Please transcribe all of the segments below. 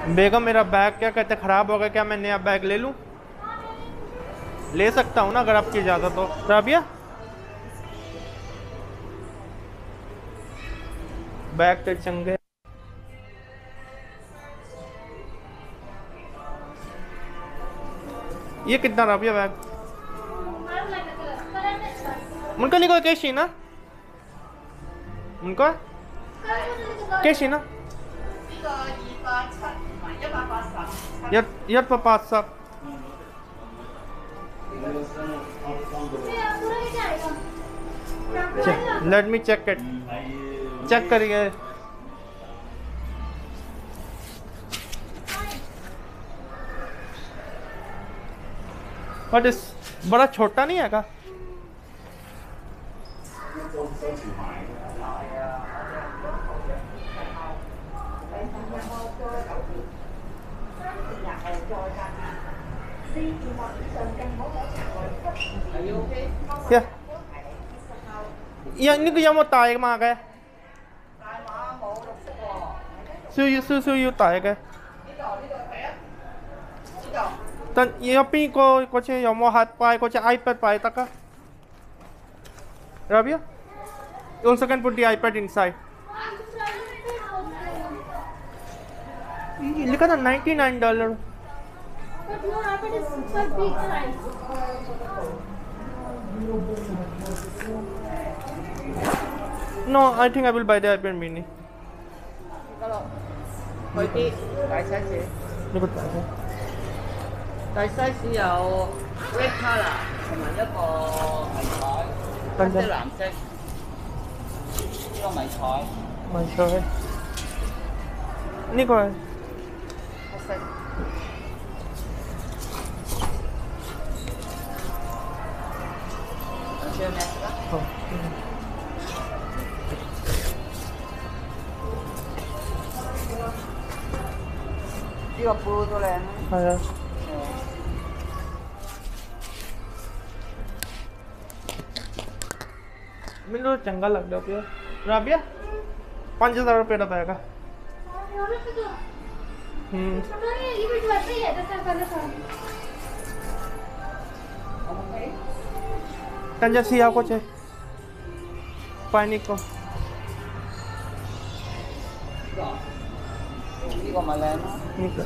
बेगम मेरा बैग क्या कहते ख़राब हो गया, क्या मैं नया बैग ले लूँ? ले सकता हूँ ना अगर आपकी इजाज़त हो। राबिया बैग तो चंगे। ये कितना राबिया बैग? उनका निको कैसी ना उनका कैसी ना यार पापा सब let me check it. Check करिए। बट इस बड़ा छोटा नहीं है का? क्या ये ini有冇大碼嘅？燒大嘅。但入邊嗰隻有冇盒擺嗰隻 iPad 擺得㗎？Rabia? You also can put the iPad inside. लिखा था $99. But your iPad is super big size. No, I think I will buy the iPad mini. 佢啲大 size，呢個大嘅。大 size 有 red color 同埋一個迷彩，即係藍色，呢個迷彩，迷彩。呢個係黑色。有咩色啊？好。呢個 blue 都靚啊！係啊。ਮੈਨੂੰ ਤਾਂ ਚੰਗਾ ਲੱਗਦਾ ਪਿਆ। ਰਾਬੀਆ 5000 रुपये ਦਾ ਪੈਗਾ। ये भी वैसे ही है जैसा पहले था। Tanja siya ko che. Panik ko. 呢個咪靚咯。呢個。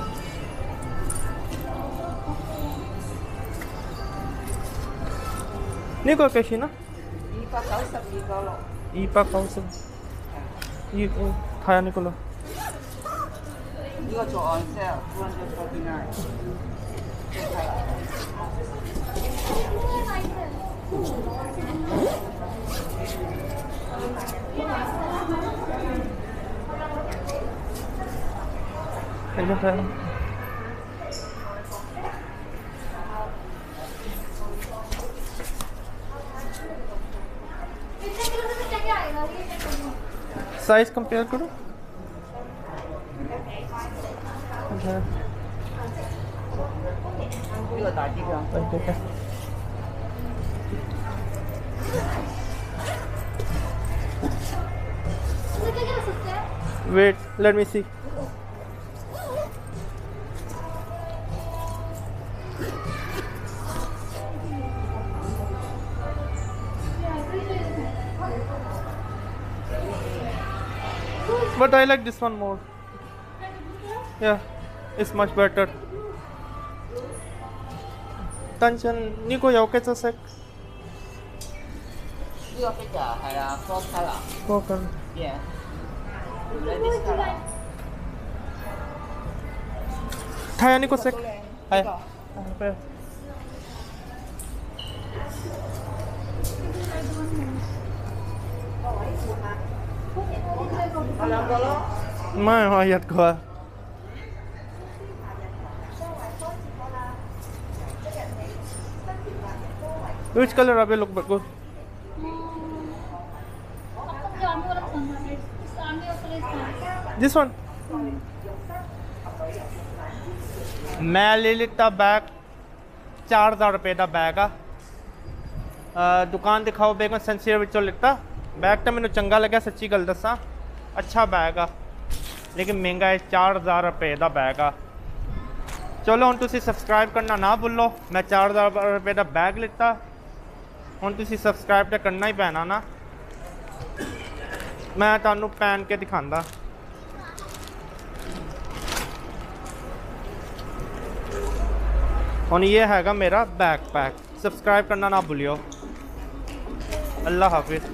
呢個幾錢啊292.6。290。呢個睇下呢個咯。呢個做 on sale 249。睇下睇。साइज compare करो। अच्छा呢個大啲㗎。ठीक है। Wait, let me see. But I like this one more. Yeah, it's much better. Tanchen, Nico, you okay to sec? 呢個 figure 係啊 ，four color。Okay. Yeah. This color。睇下呢個色，係。我兩個咯。唔係我一個。Which color are we look good? This one. मैं ले लेता bag 4000 रुपये का bag आ दुकान दिखाओ बेगम सेंसियर विचों लिता bag तो मैंने चंगा लगा सच्ची गल दसा अच्छा बैग आ लेकिन महंगा है 4000 रुपए का बैग आ। चलो हुण तुसीं सबसक्राइब करना ना भुल्लो। मैं 4000 रुपए का बैग लिता, हुण तुसीं सबसक्राइब तो करना ही पैना ना। मैं तुहानूं पहन के दिखांदा। हुण ये हैगा मेरा बैग पैक। सब्सक्राइब करना ना भूलियो। अल्लाह हाफिज़।